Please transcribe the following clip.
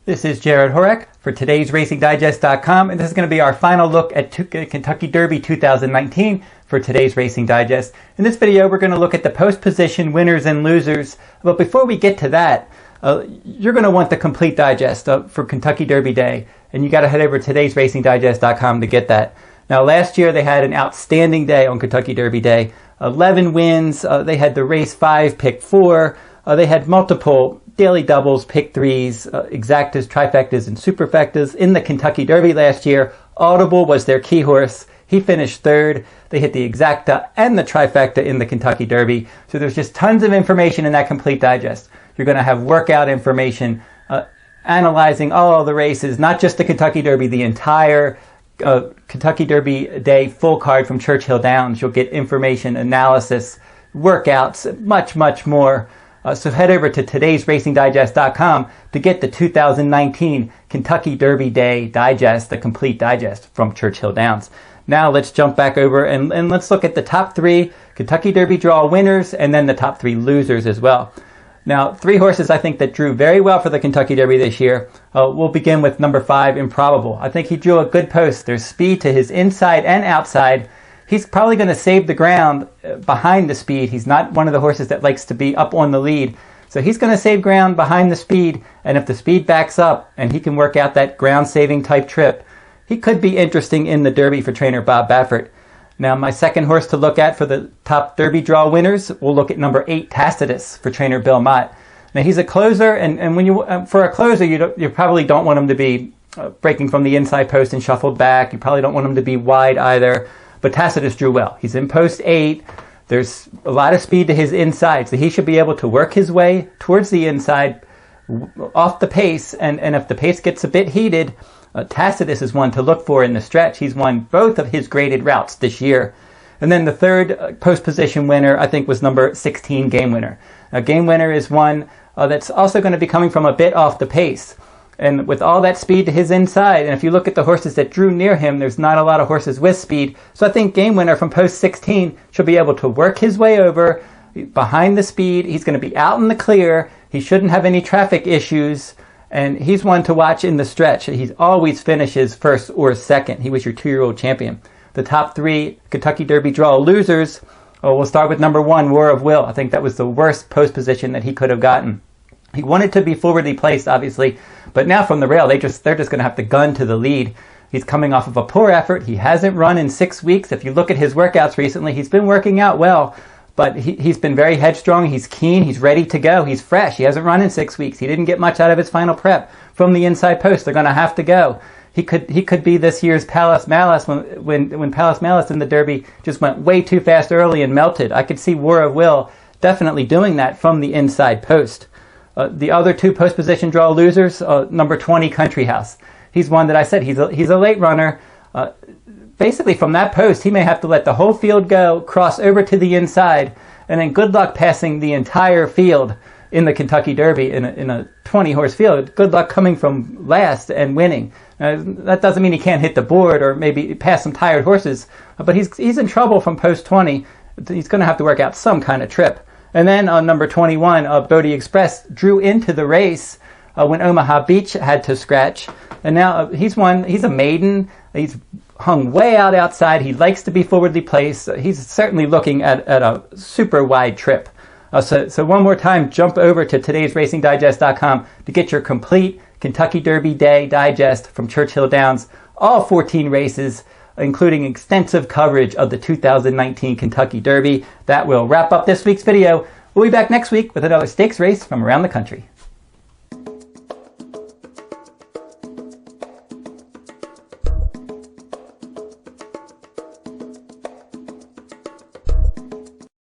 This is Jared Horek for today's RacingDigest.com, and this is going to be our final look at Kentucky Derby 2019 for today's Racing Digest. In this video, we're going to look at the post position winners and losers. But before we get to that, you're going to want the complete digest for Kentucky Derby Day, and you got to head over to today's RacingDigest.com to get that. Now, last year they had an outstanding day on Kentucky Derby Day. 11 wins. They had the race 5, pick 4. They had multiple daily doubles, pick 3s, exactas, trifectas, and superfectas in the Kentucky Derby last year. Audible was their key horse. He finished 3rd. They hit the exacta and the trifecta in the Kentucky Derby. So there's just tons of information in that complete digest. You're going to have workout information, analyzing all the races, not just the Kentucky Derby, the entire Kentucky Derby Day full card from Churchill Downs. You'll get information, analysis, workouts, much, much more. So head over to today's RacingDigest.com to get the 2019 Kentucky Derby Day Digest, the complete digest from Churchill Downs. Now let's jump back over and let's look at the top 3 Kentucky Derby draw winners and then the top 3 losers as well. Now, 3 horses I think that drew very well for the Kentucky Derby this year. We'll begin with number 5, Improbable. I think he drew a good post. There's speed to his inside and outside. He's probably going to save the ground behind the speed. He's not one of the horses that likes to be up on the lead. So he's going to save ground behind the speed. And if the speed backs up and he can work out that ground-saving type trip, he could be interesting in the Derby for trainer Bob Baffert. Now, my second horse to look at for the top Derby draw winners, we'll look at number 8, Tacitus, for trainer Bill Mott. Now, he's a closer, and when you for a closer, you probably don't want him to be breaking from the inside post and shuffled back. You probably don't want him to be wide either. But Tacitus drew well. He's in post 8. There's a lot of speed to his inside, so he should be able to work his way towards the inside off the pace. And if the pace gets a bit heated, Tacitus is one to look for in the stretch. He's won both of his graded routes this year. And then the third post position winner, I think, was number 16, Game Winner. Now, Game Winner is one that's also going to be coming from a bit off the pace. And with all that speed to his inside, and if you look at the horses that drew near him, there's not a lot of horses with speed. So I think Game Winner from post 16 should be able to work his way over behind the speed. He's going to be out in the clear. He shouldn't have any traffic issues. And he's one to watch in the stretch. He always finishes first or second. He was your 2-year-old champion. The top 3 Kentucky Derby draw losers, we'll start with number 1, War of Will. I think that was the worst post position that he could have gotten. He wanted to be forwardly placed, obviously, but now from the rail, they're just going to have to gun to the lead. He's coming off of a poor effort. He hasn't run in 6 weeks. If you look at his workouts recently, he's been working out well, but he's been very headstrong. He's keen. He's ready to go. He's fresh. He hasn't run in 6 weeks. He didn't get much out of his final prep from the inside post. They're going to have to go. He could be this year's Palace Malice when Palace Malice in the Derby just went way too fast early and melted. I could see War of Will definitely doing that from the inside post. The other 2 post position draw losers, number 20, Country House. He's one that I said he's a late runner. Basically, from that post, he may have to let the whole field go, cross over to the inside, and then good luck passing the entire field in the Kentucky Derby in a 20-horse field. Good luck coming from last and winning. That doesn't mean he can't hit the board or maybe pass some tired horses, but he's in trouble from post 20. He's going to have to work out some kind of trip. And then on number 21, Bodie Express drew into the race when Omaha Beach had to scratch. And now he's a maiden. He's hung way out outside. He likes to be forwardly placed. He's certainly looking at a super wide trip. So one more time, jump over to today's RacingDigest.com to get your complete Kentucky Derby Day Digest from Churchill Downs. All 14 races, including extensive coverage of the 2019 Kentucky Derby. That will wrap up this week's video. We'll be back next week with another stakes race from around the country.